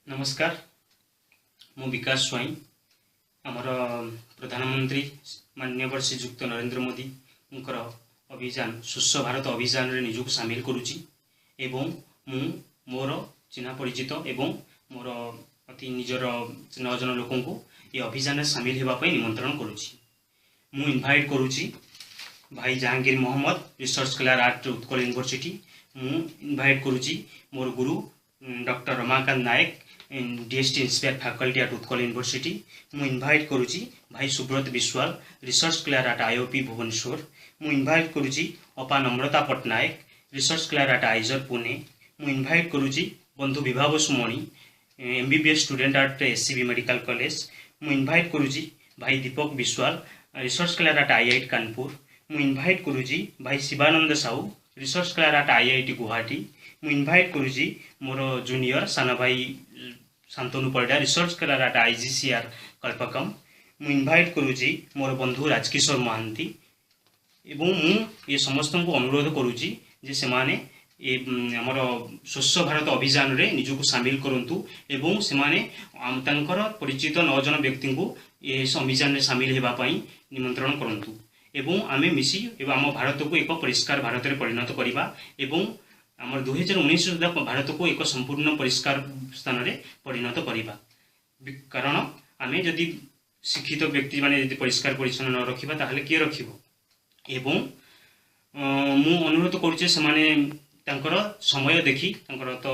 नमस्कार मु विकास स्वाई आमर प्रधानमंत्री माननीय श्रीजुक्त नरेंद्र मोदी अभियान स्वच्छ भारत अभियान रे निजक सामिल करुच्ची एवं मु मोर चिन्ह परिचित एवं मोर अति निजर 9 जन लोक ये अभियान सामिल होगापी निमंत्रण करुच्ची मु इनभाइट करुच्ची भाई Jahangir Mohammad research scholar at Utkal university मु इनभाइट करुच्ची मोर गुरु doctor Ramakant Nayak DST INSPIRE faculty at Utkal university मु इनभाइट करुच्ची भाई Subrat Biswal research scholar at IOP Bhubaneswar मु इनभाइट करुच्ची अपा Namrata Pattnaik research scholar at IISER Pune मु इनभाइट करुच्ची बंधु Vibhav Sumani MBBS student at SCB medical college मु इनभाइट करुच्ची भाई Deepak Biswal research scholar at IIT Kanpur मु इनभाइट करुच्ची भाई Shivanand Sahu research scholar at IIT Guwahati मु इनभाइट करुच्ची मोर जूनियर साना भाई Shantanu Parida research scholar at IGCAR Kalpakkam मु इनभाइट करुच्ची मोर बंधु राजकिशोर महांती एवं मु ये समस्त को अनुरोध करुच्ची जे सेमाने आमर स्वच्छ भारत अभियान रे निजको सामिल करंतु एवं सेमाने तांकर परिचित 9 जन व्यक्ति को ये अभियान रे सामिल हेबा पई निमंत्रण करंतु एवं आमे मिसी एवं आम भारत को एक परिष्कार भारत रे परिणत करिबा एवं आमर 2019 सुधा भारत को एक संपूर्ण परिष्कार स्थान रे परिणत करिबा कारण आमे जदि शिक्षित व्यक्ति माने जदि परिष्कार परिच्छन्न न रखिबा ताहले किए रखिबो एवं मु अनुरोध करूचे समाने तांकर समय देखि तांकर तो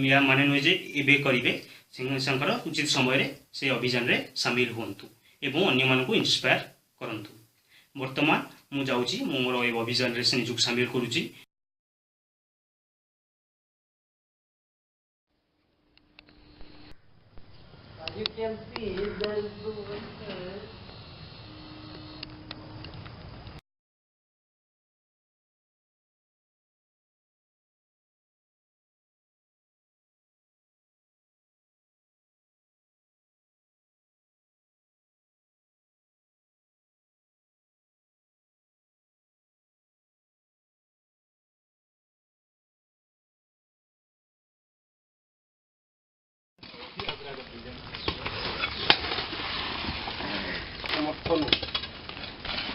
या माने नुहे जे एबे करिवे संकर उचित समय रे से अभियान रे शामिल होंतु एवं अन्य मानको इंस्पायर करंतु वर्तमान मु जाउची मु मोर ए अभियान रे से निजुक शामिल करूची। You can see there is the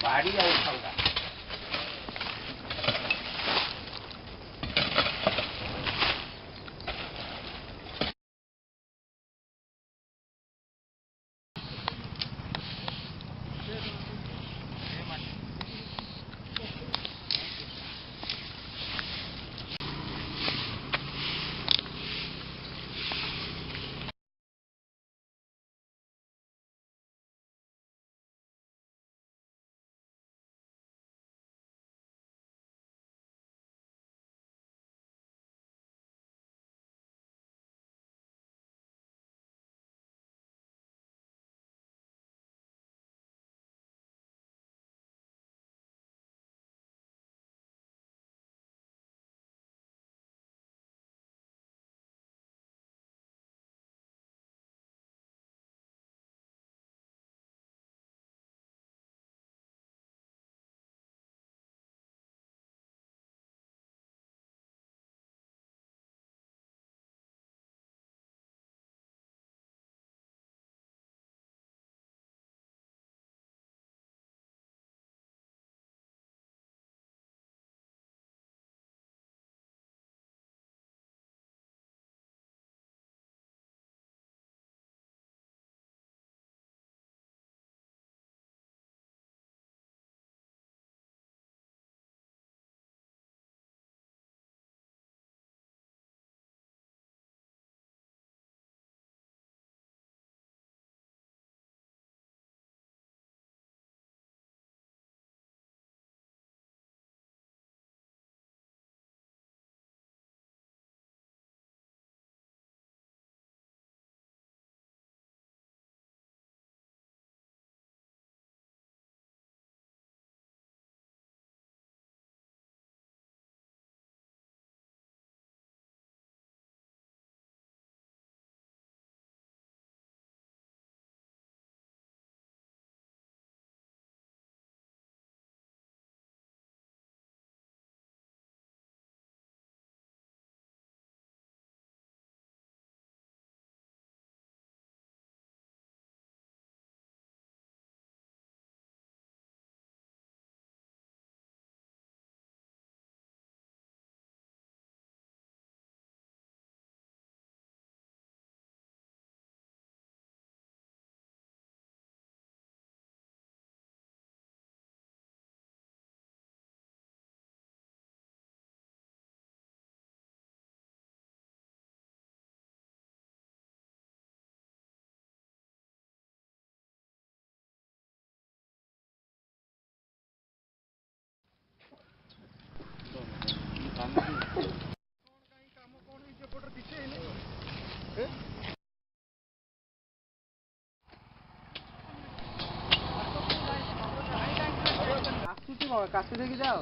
body and ଆସୁଛି କ'ଣ କାଟି ଦେଇକି ଯାଅ